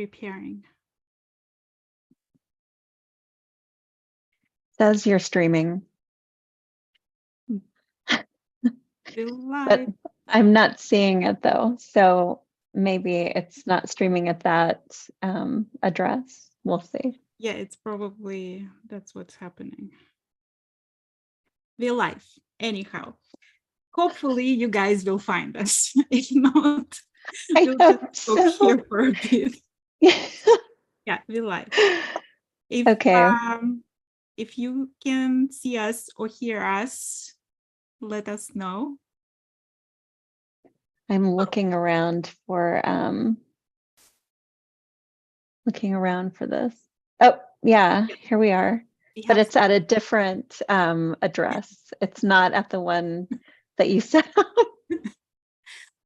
preparing. Says you're streaming. But I'm not seeing it though. So maybe it's not streaming at that address. We'll see. Yeah, it's probably, that's what's happening. We're live anyhow. Hopefully you guys will find us. If not, we'll just talk here for a bit. Yeah, we're live. If you can see us or hear us, let us know. I'm looking around for this. Oh, yeah, here we are. But it's at a different address. It's not at the one that you set up.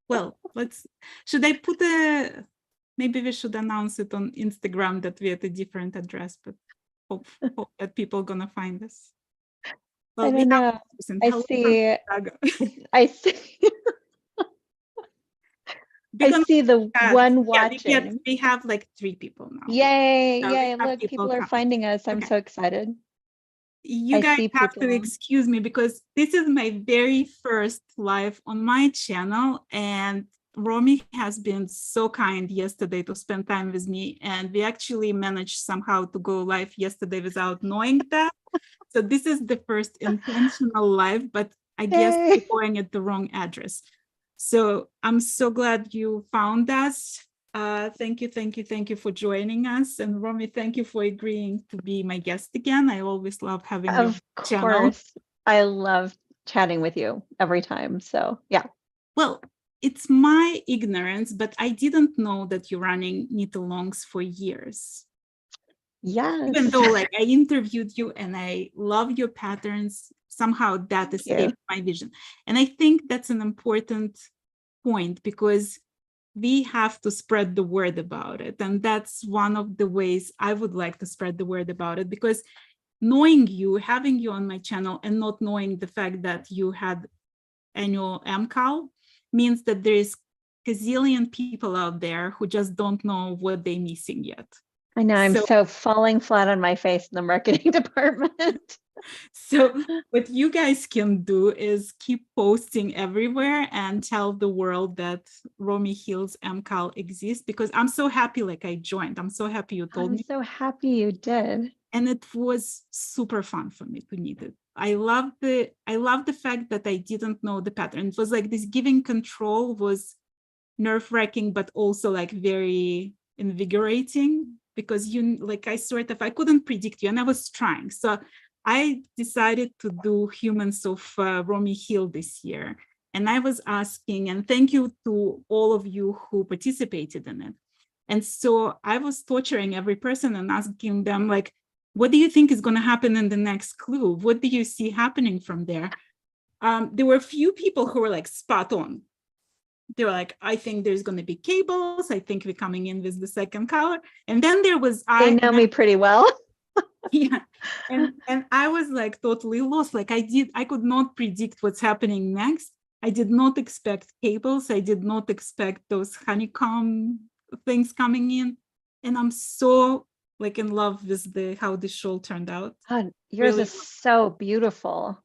Well, should I put maybe we should announce it on Instagram that we're at a different address, but hope that people are gonna find us. Well, I don't know. I see. I see the one watching. We have like 3 people now. Yay, yay. Look, people are finding us. I'm so excited. You guys have to excuse me because this is my very first live on my channel, and Romi has been so kind yesterday to spend time with me, and we actually managed somehow to go live yesterday without knowing that. So this is the first intentional live, but I guess we're going at the wrong address. So I'm so glad you found us. Thank you for joining us. And Romi, thank you for agreeing to be my guest again. I always love having you on the channel. Of course. I love chatting with you every time. So yeah. Well, it's my ignorance, but I didn't know that you're running knit-alongs for years. Yes. Even though like I interviewed you and I love your patterns, somehow that escaped my vision. And I think that's an important point because we have to spread the word about it. And that's one of the ways I would like to spread the word about it, because knowing you, having you on my channel and not knowing the fact that you had annual MKAL means that there is a gazillion people out there who just don't know what they're missing yet. I know, I'm so falling flat on my face in the marketing department. So what you guys can do is keep posting everywhere and tell the world that Romi Hill's MKAL exists, because I'm so happy like I joined. I'm so happy you told me. I'm so happy you did. And it was super fun for me to knit it. I love the fact that I didn't know the pattern. It was like this giving control was nerve-wracking, but also like very invigorating, because I couldn't predict you and I was trying. So I decided to do Humans of Romi Hill this year. And I was asking, and thank you to all of you who participated in it. And so I was torturing every person and asking them, like, what do you think is going to happen in the next clue? What do you see happening from there? There were a few people who were like spot on. They were like, I think there's going to be cables. I think we're coming in with the second color. And then there was They know me pretty well. Yeah. And I was like totally lost. Like I could not predict what's happening next. I did not expect cables. I did not expect those honeycomb things coming in. And I'm so like in love with how the shawl turned out. God, yours is so beautiful.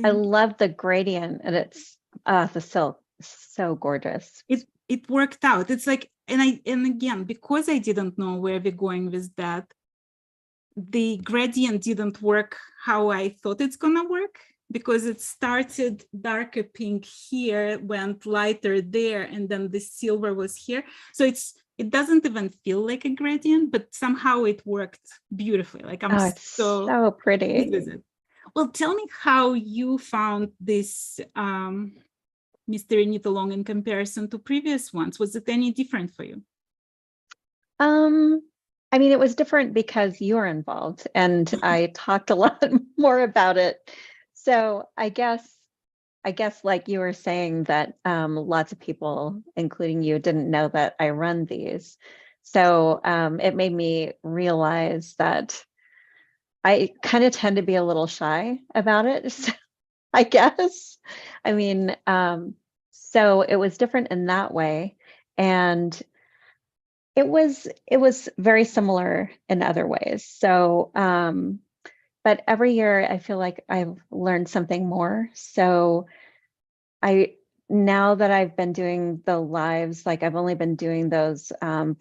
I love the gradient, and it's the silk. So gorgeous. It worked out. It's like, and again, because I didn't know where we're going with that, the gradient didn't work how I thought it's gonna work, because it started darker pink here, went lighter there, and then the silver was here. So it doesn't even feel like a gradient, but somehow it worked beautifully. Like I'm so pretty. with it. Well, tell me how you found this mystery knit-along in comparison to previous ones. Was it any different for you? I mean, it was different because you're involved, and I talked a lot more about it. So I guess like you were saying that lots of people, including you, didn't know that I run these. So it made me realize that I kind of tend to be a little shy about it. So, I guess. I mean, so it was different in that way. And it was very similar in other ways. So, but every year I feel like I've learned something more. So I now that I've been doing the lives, like I've only been doing those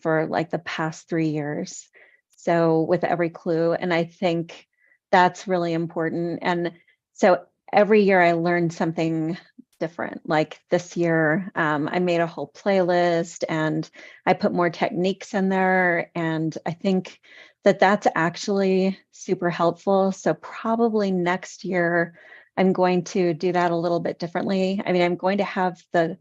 for like the past 3 years. So with every clue, and I think that's really important. And so every year I learned something different. Like this year, I made a whole playlist and I put more techniques in there. And I think that that's actually super helpful. So probably next year, I'm going to do that a little bit differently. I mean, I'm going to have the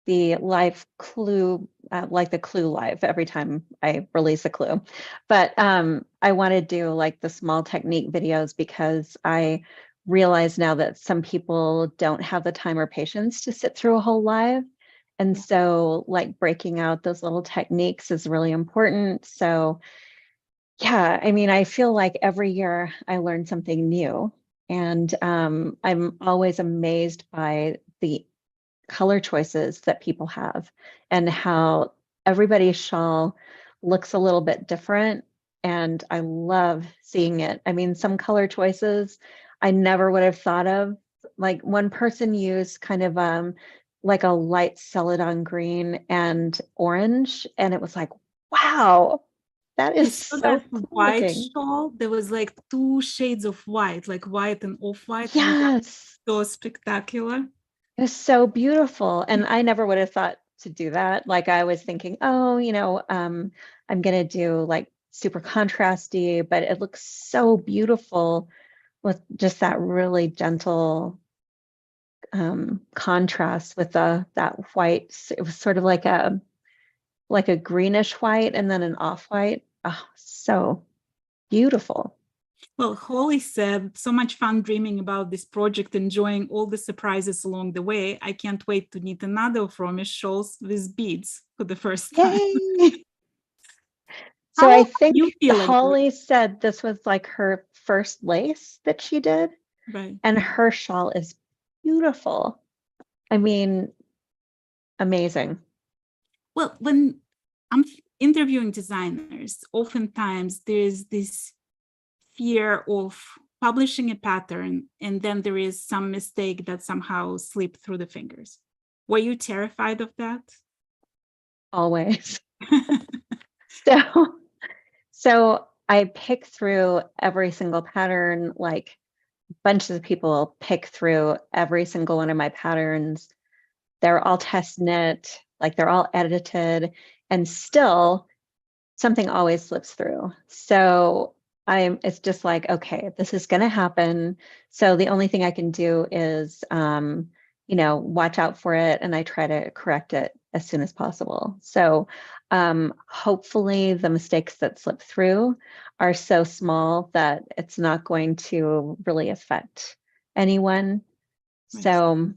live clue, like the clue live every time I release a clue. But I want to do like the small technique videos because I realize now that some people don't have the time or patience to sit through a whole live. And Yeah. so like breaking out those little techniques is really important. So yeah, I mean, I feel like every year I learn something new. And I'm always amazed by the color choices that people have and how everybody's shawl looks a little bit different. And I love seeing it. I mean, some color choices I never would have thought of. Like one person used kind of like a light celadon green and orange, and it was like, wow, that I is saw so that cool white looking. shawl. There was like two shades of white, like white and off-white, and it was Yes. so spectacular. It was so beautiful. And I never would have thought to do that. Like I was thinking, oh, I'm gonna do like super contrasty, but it looks so beautiful with just that really gentle contrast with the that white. It was sort of like a greenish white and then an off-white. Oh, so beautiful. Well, Holly said, so much fun dreaming about this project, enjoying all the surprises along the way. I can't wait to knit another of Romi's shawls with beads for the first time. Yay! So How I are you think feeling? Holly said this was like her first lace that she did, Right. and her shawl is beautiful. I mean, amazing. Well, when I'm interviewing designers, oftentimes there's this fear of publishing a pattern and then there is some mistake that somehow slipped through the fingers. Were you terrified of that? Always. So, so I pick through every single pattern, like bunches of people pick through every single one of my patterns. They're all test knit, like they're all edited, and still something always slips through. So it's just like, okay, this is going to happen. So the only thing I can do is, watch out for it. And I try to correct it as soon as possible. So hopefully the mistakes that slip through are so small that it's not going to really affect anyone. Right. So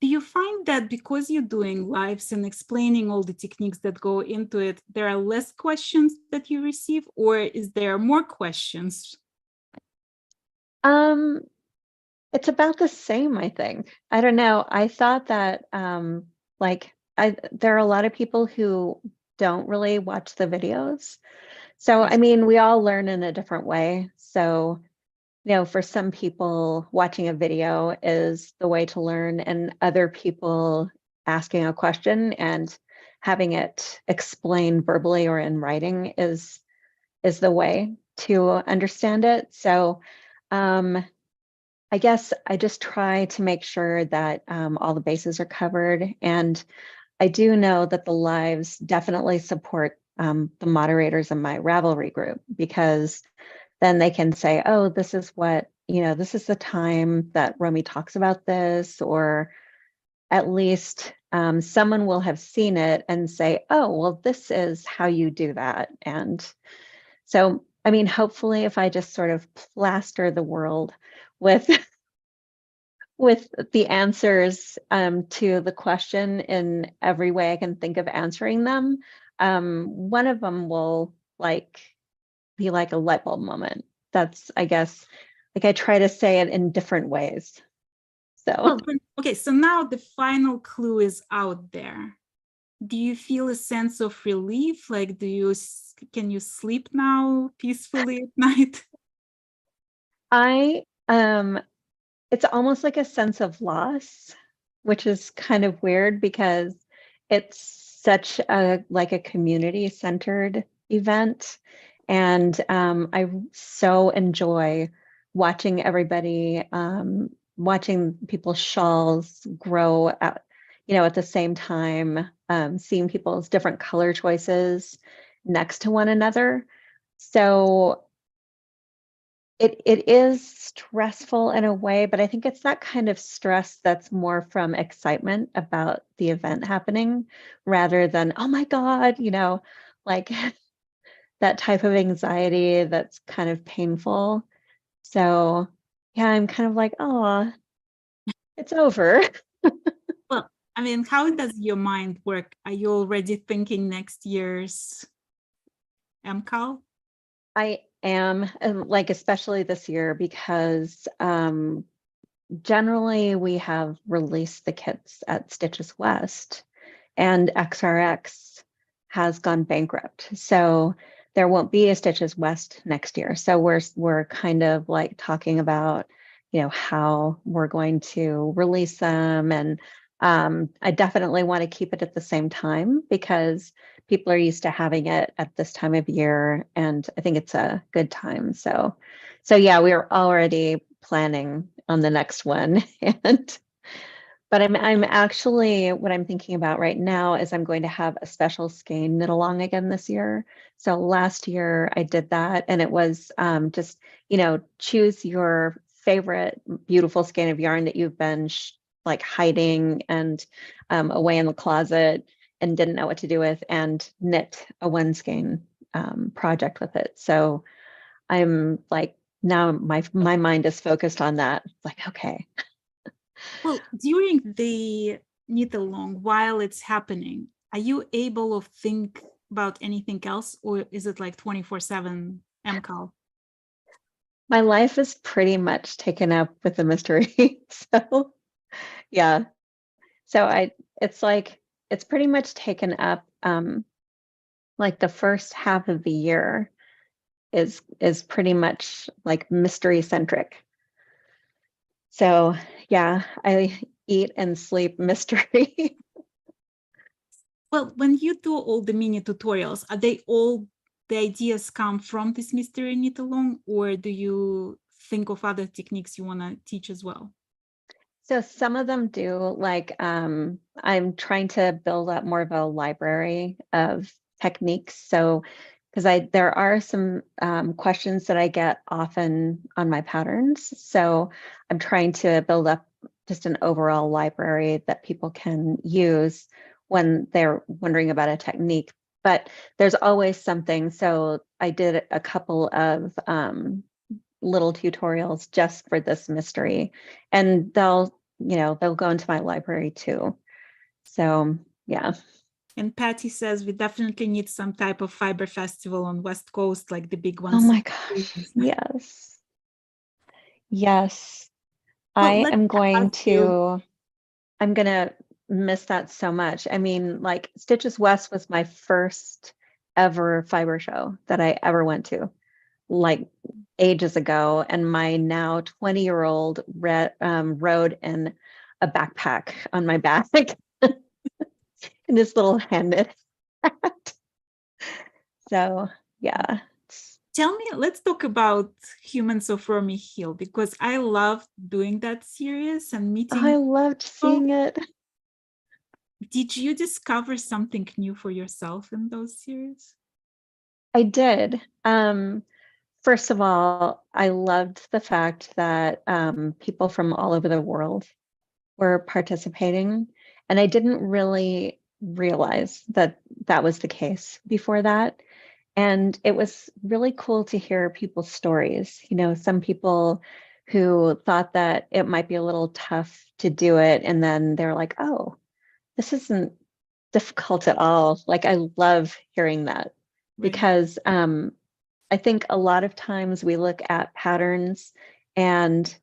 Do you find that because you're doing lives and explaining all the techniques that go into it, there are less questions that you receive, or is there more questions? um, it's about the same, I think. I don't know. I thought that like there are a lot of people who don't really watch the videos. So Right. I mean, we all learn in a different way. So, for some people, watching a video is the way to learn, and other people asking a question and having it explained verbally or in writing is the way to understand it. So um I guess I just try to make sure that all the bases are covered. And I do know that the lives definitely support the moderators in my Ravelry group, because then they can say, oh, this is what, this is the time that Romy talks about this, or at least someone will have seen it and say, oh, well, this is how you do that. And so, I mean, hopefully, if I just sort of plaster the world with with the answers to the question in every way I can think of answering them, one of them will be like a light bulb moment. That's, I guess, like I try to say it in different ways. So Well, okay, so now the final clue is out there. do you feel a sense of relief? Like, can you sleep now peacefully at night? I it's almost like a sense of loss, which is kind of weird because it's such a like a community centered event. And I so enjoy watching everybody, watching people's shawls grow at, at the same time, seeing people's different color choices next to one another. So it is stressful in a way, but I think it's that kind of stress that's more from excitement about the event happening rather than, oh my God, like that type of anxiety that's kind of painful. So yeah, I'm kind of like, oh, it's over. Well, I mean, how does your mind work? Are you already thinking next year's MKAL? I am, like, especially this year because generally we have released the kits at Stitches West and XRX has gone bankrupt. So there won't be a Stitches West next year. So we're kind of like talking about, how we're going to release them. And I definitely want to keep it at the same time because people are used to having it at this time of year. And I think it's a good time. So yeah, we're already planning on the next one. But I'm actually, what I'm thinking about right now is I'm going to have a special skein knit along again this year. So last year I did that and it was just, choose your favorite beautiful skein of yarn that you've been like hiding and away in the closet and didn't know what to do with and knit a one skein project with it. So I'm like, now my mind is focused on that. Like, okay. Well, during the knit along, while it's happening, are you able to think about anything else, or is it like 24/7 MKAL? My life is pretty much taken up with the mystery. So yeah. So it's like, it's pretty much taken up, like the first half of the year is pretty much like mystery centric. So yeah, I eat and sleep mystery. Well, when you do all the mini tutorials, are they all the ideas come from this mystery knit along, or do you think of other techniques you want to teach as well? So some of them do, like I'm trying to build up more of a library of techniques. So because there are some questions that I get often on my patterns. So I'm trying to build up just an overall library that people can use when they're wondering about a technique. But there's always something. So I did a couple of little tutorials just for this mystery, and they'll go into my library too. So yeah. And Patty says we definitely need some type of fiber festival on West Coast, like the big Oh ones. my gosh. Yes. Yes. Well, I let's am going ask you. to, I'm going to miss that so much. I mean, like Stitches West was my first ever fiber show that I ever went to, like ages ago. And my now 20-year-old rode in a backpack on my back in this little hand knit hat. So yeah. Tell me, let's talk about Humans of Romi Hill, because I love doing that series and I meeting loved people. seeing it. Did you discover something new for yourself in those series? I did. First of all, I loved the fact that people from all over the world were participating. And I didn't really realize that that was the case before that. And it was really cool to hear people's stories. Some people who thought that it might be a little tough to do it. And then they're like, oh, this isn't difficult at all. Like, I love hearing that Right. because I think a lot of times we look at patterns and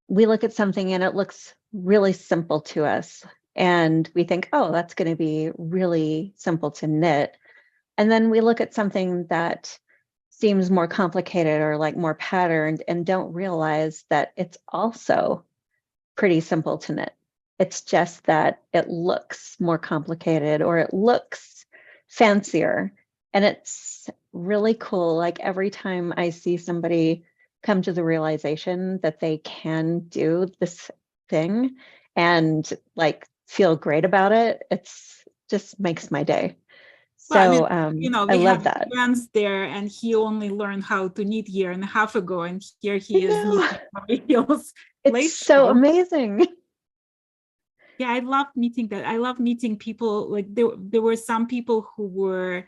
we look at something and it looks really simple to us. And we think, oh, that's going to be really simple to knit. And then we look at something that seems more complicated or like more patterned and don't realize that it's also pretty simple to knit. It's just that it looks more complicated or it looks fancier. And it's really cool. Like every time I see somebody come to the realization that they can do this thing and like feel great about it, it's just makes my day. Well, I So mean, I we love have that. Jens there, and he only learned how to knit a year and a half ago, and here I he is know. knitting high heels It's lace so show. amazing. Yeah, I love meeting that. I love meeting people. Like there were some people who were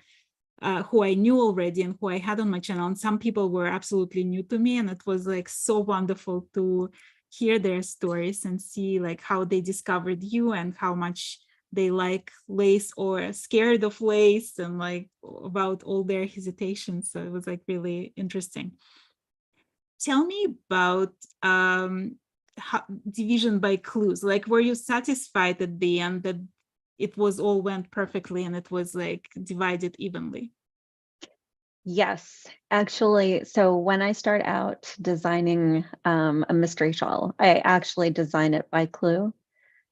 who I knew already and who I had on my channel, and some people were absolutely new to me, and it was like so wonderful to hear their stories and see like how they discovered you and how much they like lace or scared of lace and like about all their hesitations. So it was like really interesting. Tell me about division by clues. Like, were you satisfied at the end that it was all went perfectly and it was like divided evenly? Yes, actually, so when I start out designing a mystery shawl, I actually design it by clue.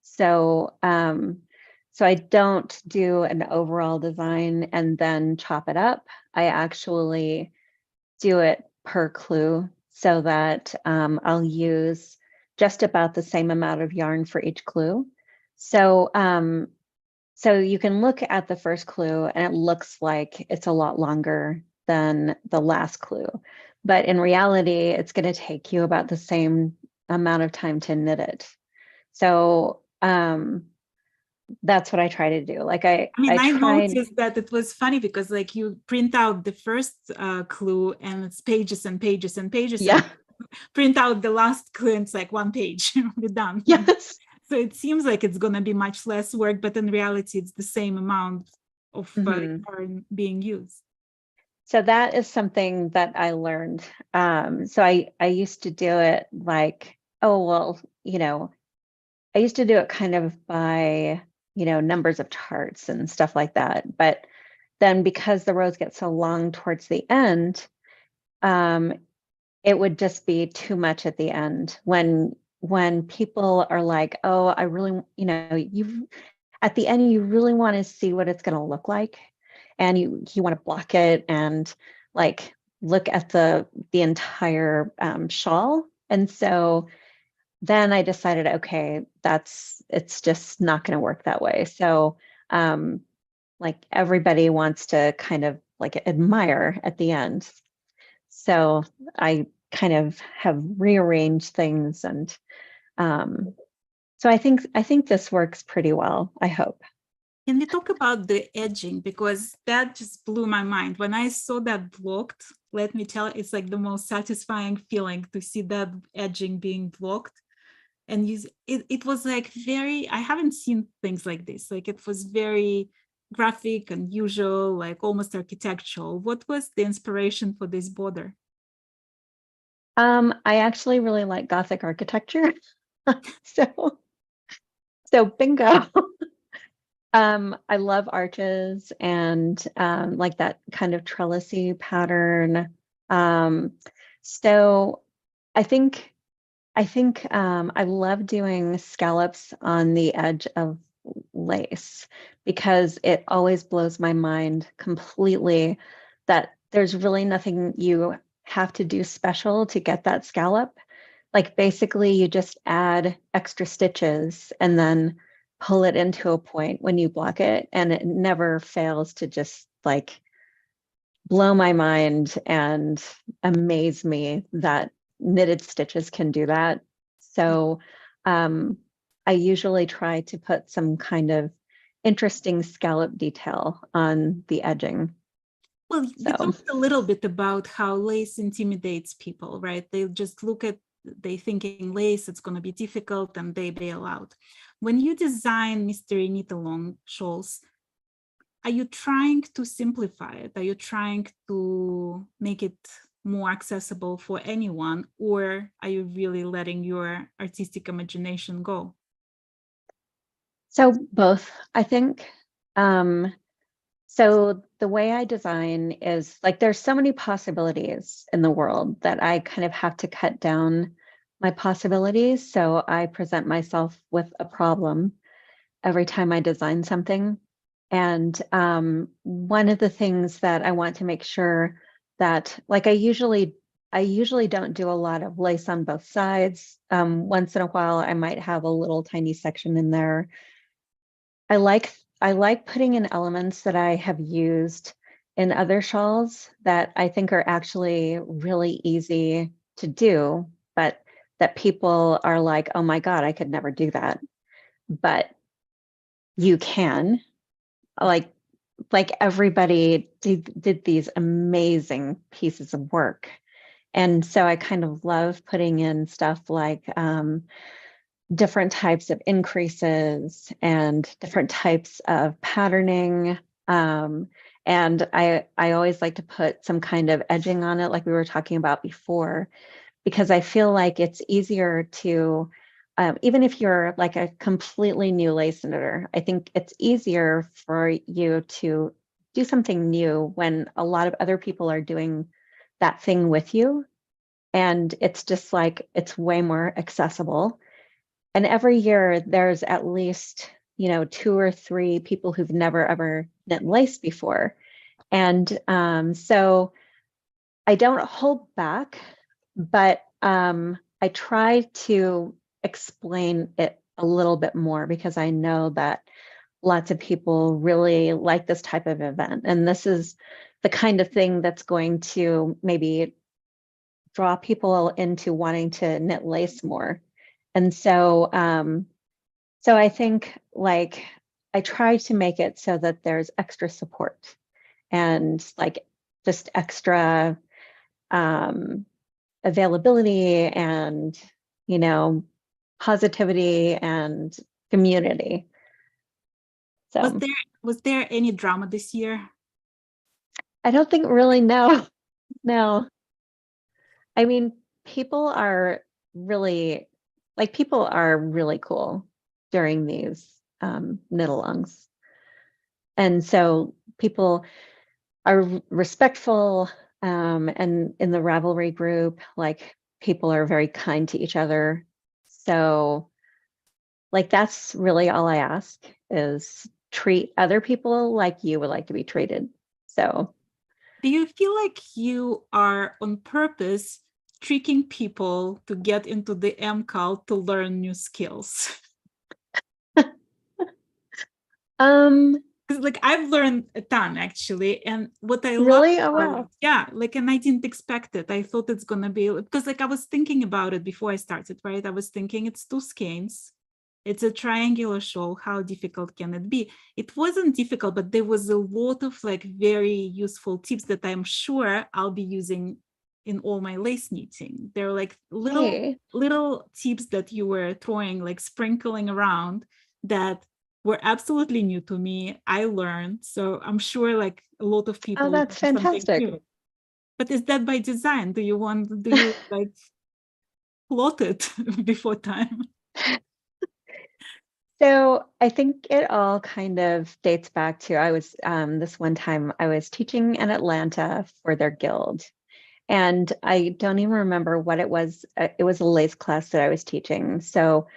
So so I don't do an overall design and then chop it up. I actually do it per clue so that I'll use just about the same amount of yarn for each clue. So so you can look at the first clue and it looks like it's a lot longer than the last clue. But in reality, it's going to take you about the same amount of time to knit it. So that's what I try to do. Like I mean, I I tried, noticed that it was funny because like you print out the first clue and it's pages and pages and pages, and yeah, print out the last clue and it's like one page, we're done. yes. So it seems like it's going to be much less work, but in reality, it's the same amount of Mhm. yarn being used. So that is something that I learned. So I used to do it like, oh well, I used to do it kind of by, numbers of charts and stuff like that. But then because the rows get so long towards the end, um, it would just be too much at the end when people are like, oh, I really, you at the end you really want to see what it's going to look like, and you want to block it and like look at the entire shawl. And so then I decided, okay, it's just not going to work that way. So um, like everybody wants to kind of like admire at the end. So I kind of have rearranged things, and so I think this works pretty well, I hope. Can we talk about the edging? Because that just blew my mind. When I saw that blocked, let me tell you, it's like the most satisfying feeling to see that edging being blocked. And it was like very, I haven't seen things like this. Like it was very graphic, unusual, like almost architectural. What was the inspiration for this border? I actually really like Gothic architecture. So so bingo. I love arches and like that kind of trellisy pattern. Um, so I think I love doing scallops on the edge of lace because it always blows my mind completely that there's really nothing you have to do special to get that scallop. Like basically you just add extra stitches and then pull it into a point when you block it, and it never fails to just like blow my mind and amaze me that knitted stitches can do that. So um, I usually try to put some kind of interesting scallop detail on the edging. Well, you So talked a little bit about how lace intimidates people, right? They just look at, they thinking lace, it's going to be difficult, and they bail out. When you design mystery knit along shawls, are you trying to simplify it? Are you trying to make it more accessible for anyone, or are you really letting your artistic imagination go? So both, I think. So the way I design is like there's so many possibilities in the world that I kind of have to cut down my possibilities. So I present myself with a problem every time I design something. And one of the things that I want to make sure that like I usually don't do a lot of lace on both sides. Once in a while, I might have a little tiny section in there. I like putting in elements that I have used in other shawls that I think are actually really easy to do, but that people are like, oh my God, I could never do that. But you can. Like everybody did these amazing pieces of work. And so I kind of love putting in stuff like different types of increases and different types of patterning. And I always like to put some kind of edging on it, like we were talking about before, because I feel like it's easier to, even if you're like a completely new lace knitter, I think it's easier for you to do something new when a lot of other people are doing that thing with you. And it's just like, it's way more accessible. And every year there's at least, 2 or 3 people who've never ever knit lace before. And so I don't hold back, but I try to explain it a little bit more because I know that lots of people really like this type of event. And this is the kind of thing that's going to maybe draw people into wanting to knit lace more. And so I think like I try to make it so that there's extra support and like just extra um, availability and, you know, positivity and community. Was So there was there any drama this year? I don't think really, no, no. I mean, people are really people are really cool during these knit-alongs. And so people are respectful, and in the Ravelry group, like people are very kind to each other. So like that's really all I ask is treat other people like you would like to be treated. So Do you feel like you are on purpose tricking people to get into the MKAL to learn new skills? um Because like I've learned a ton actually, and what I love really, oh about wow. it, yeah, like, and I didn't expect it. I thought it's gonna be because like I was thinking about it before I started, right? I was thinking it's 2 skeins, it's a triangular shawl. How difficult can it be? It wasn't difficult, but there was a lot of like very useful tips that I'm sure I'll be using in all my lace knitting. They're like Hey. little tips that you were throwing, like sprinkling around that were absolutely new to me. I learned, so I'm sure like a lot of Oh, people that's learned something fantastic. new. But is that by design? Do you like plot it before time? So I think it all kind of dates back to I was this one time I was teaching in Atlanta for their guild. And I don't even remember what it was. It was a lace class that I was teaching. So,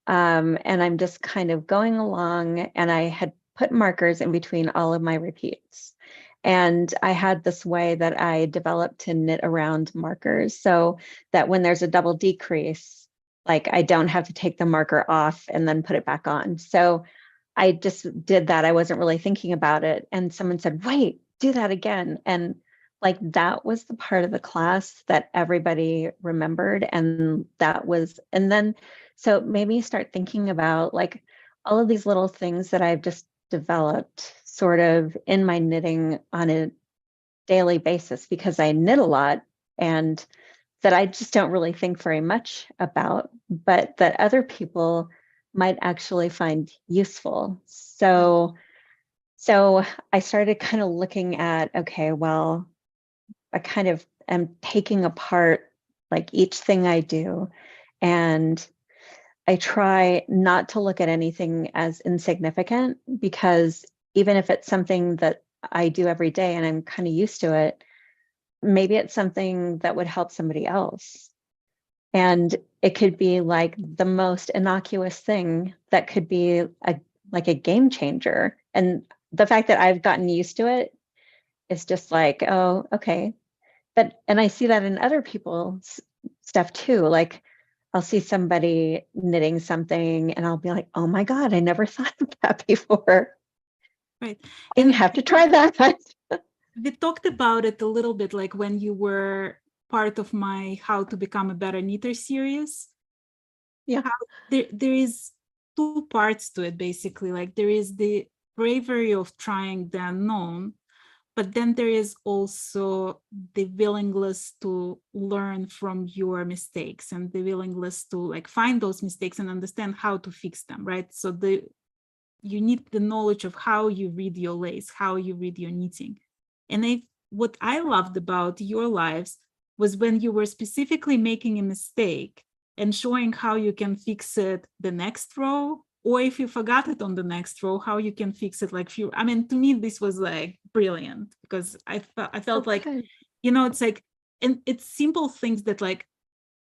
and I'm just kind of going along, and I had put markers in between all of my repeats. And I had this way that I developed to knit around markers so that when there's a double decrease, like I don't have to take the marker off and then put it back on. So I just did that. I wasn't really thinking about it. And someone said, wait, do that again. And like that was the part of the class that everybody remembered. And that was, and then so it made me start thinking about like all of these little things that I've just developed sort of in my knitting on a daily basis because I knit a lot and that I just don't really think very much about, but that other people might actually find useful. So I started kind of looking at, okay, well, I kind of am taking apart like each thing I do and I try not to look at anything as insignificant, because even if it's something that I do every day and I'm kind of used to it, maybe it's something that would help somebody else. And it could be like the most innocuous thing that could be like a game changer. And the fact that I've gotten used to it is just like, oh, okay. And I see that in other people's stuff too. Like I'll see somebody knitting something and I'll be like, oh my God, I never thought of that before. Right. I And have to try that. we talked about it a little bit, like when you were part of my How to Become a Better Knitter series. Yeah. There is two parts to it, basically. Like there is the bravery of trying the unknown, but then there is also the willingness to learn from your mistakes and the willingness to like find those mistakes and understand how to fix them, right? So you need the knowledge of how you read your lace, how you read your knitting. And what I loved about your lives was when you were specifically making a mistake and showing how you can fix it the next row, or if you forgot it on the next row, how you can fix it like few. I mean, to me, this was like brilliant, because I felt like, Good. it's like, and it's simple things that like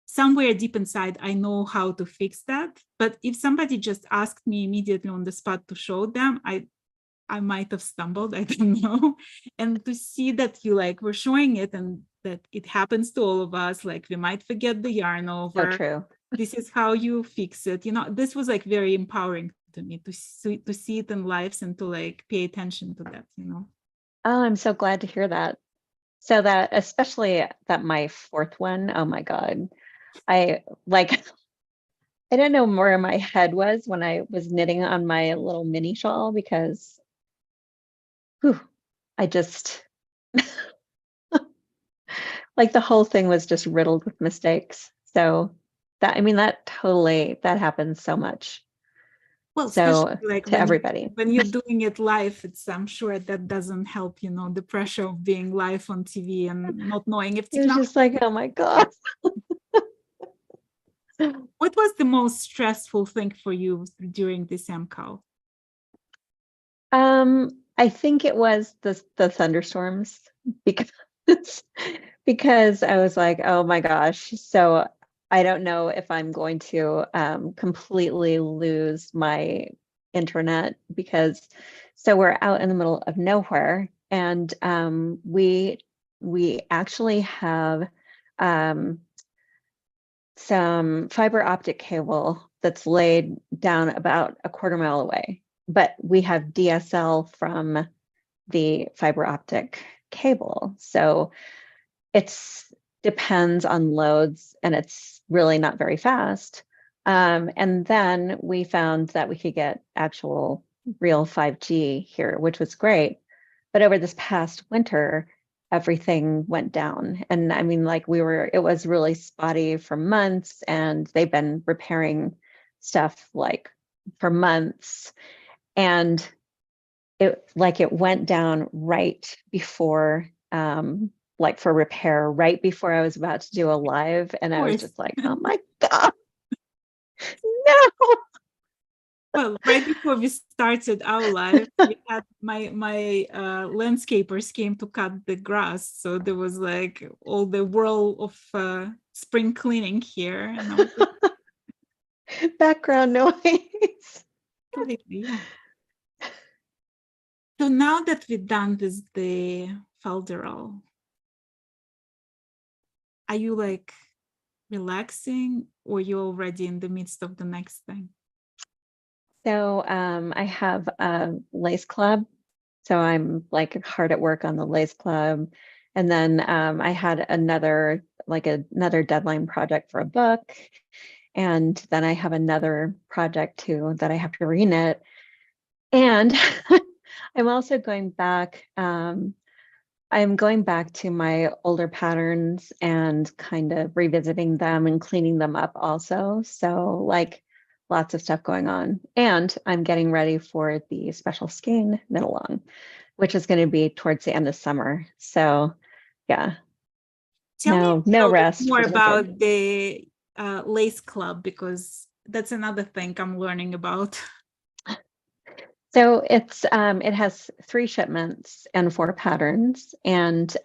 somewhere deep inside, I know how to fix that. But if somebody just asked me immediately on the spot to show them, I might have stumbled, I don't know. And to see that you like were showing it and that it happens to all of us, like we might forget the yarn So over. true. This is how you fix it. This was like very empowering to me to see it in lives and to like pay attention to that. Oh, I'm so glad to hear that. So that, especially that my fourth one, oh my God. I like, I don't know where my head was when I was knitting on my little mini shawl, because whew, I just, like the whole thing was just riddled with mistakes. So that, I mean, that happens so much. Well, especially So like to everybody. when you're doing it live, I'm sure that doesn't help, the pressure of being live on TV and not knowing if It was technology. just like, oh my God. What was the most stressful thing for you during this MKAL? I think it was the thunderstorms, because because I was like, oh my gosh. So I don't know if I'm going to completely lose my internet, because so we're out in the middle of nowhere, and we actually have some fiber optic cable that's laid down about a quarter mile away, but we have DSL from the fiber optic cable. So it's depends on loads, and it's really not very fast. And then we found that we could get actual real 5G here, which was great. But over this past winter, everything went down. And I mean, like it was really spotty for months, and they've been repairing stuff like for months. And it went down right before like for repair, right before I was about to do a live, and I was just like, oh my God, no. Well, right before we started our live, we had my landscapers came to cut the grass, so there was like all the whirl of spring cleaning here, and I was like, Background noise. yeah. So now that we're done with the Falderal, are you like relaxing, or you're already in the midst of the next thing? So I have a lace club. So I'm like hard at work on the lace club. And then I had another deadline project for a book. And then I have another project too that I have to reknit. And I'm also going back. I'm going back to my older patterns and kind of revisiting them and cleaning them up also. So like lots of stuff going on. And I'm getting ready for the special skein knit along, which is going to be towards the end of summer. So yeah, Tell me a no little bit rest more for the winter. about the lace club, because That's another thing I'm learning about. So it's it has 3 shipments and 4 patterns. And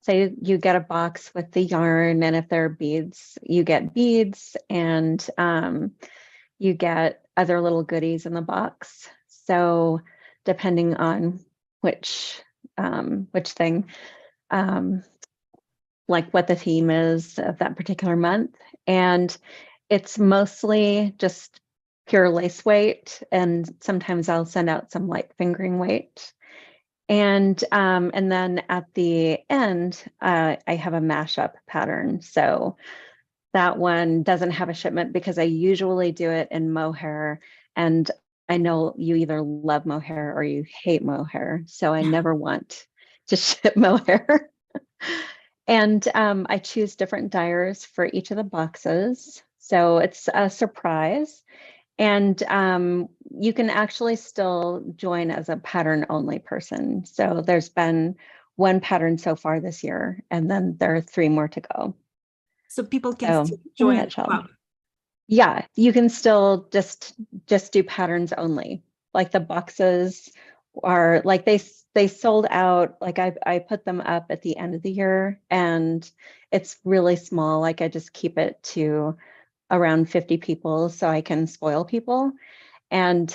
so you get a box with the yarn, and if there are beads, you get beads, and you get other little goodies in the box. So depending on which thing, like what the theme is of that particular month. And it's mostly just pure lace weight, and sometimes I'll send out some light fingering weight. And then at the end, I have a mashup pattern. So that one doesn't have a shipment because I usually do it in mohair, and I know you either love mohair or you hate mohair, so I never want to ship mohair. And I choose different dyers for each of the boxes, so it's a surprise. And you can actually still join as a pattern only person. So there's been 1 pattern so far this year, and then there are 3 more to go. So people can So still in a join the nutshell. club. Yeah, you can still just do patterns only. Like the boxes are like they sold out. Like I put them up at the end of the year, and it's really small. Like I just keep it to around 50 people so I can spoil people. And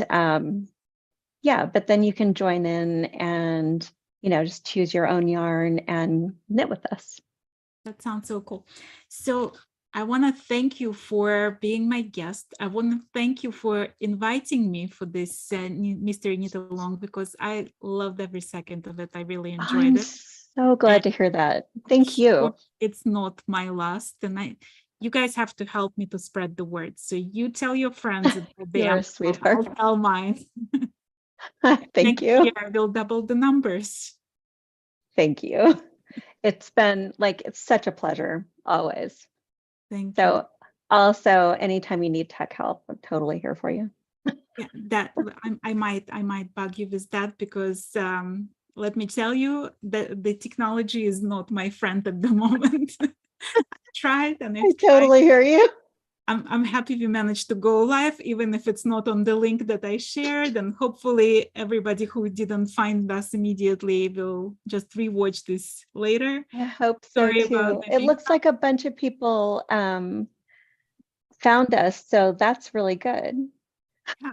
yeah, but then you can join in and, just choose your own yarn and knit with us. That sounds so cool. So I want to thank you for being my guest. I want to thank you for inviting me for this Mystery Knit Along, because I loved every second of it. I really enjoyed I'm it. so glad And to hear that. Thank you. it's not my last. And you guys have to help me to spread the word. So you tell your friends about the You're a MKAL. sweetheart. I'll tell mine. Thank Next you. year, I will double the numbers. Thank you. It's been it's such a pleasure always. Thank you. So also anytime you need tech help, I'm totally here for you. Yeah, that I might bug you with that, because let me tell you that the technology is not my friend at the moment. I tried and I I've tried. totally hear you. I'm happy we managed to go live, even if it's not on the link that I shared. And hopefully everybody who didn't find us immediately will just rewatch this later. I hope so Sorry about too. the It mix. looks like a bunch of people found us, so that's really good. Yeah.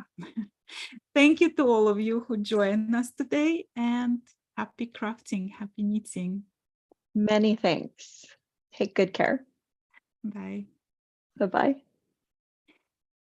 Thank you to all of you who joined us today, and happy crafting, happy knitting. Many thanks. Take good care. Bye. Bye-bye.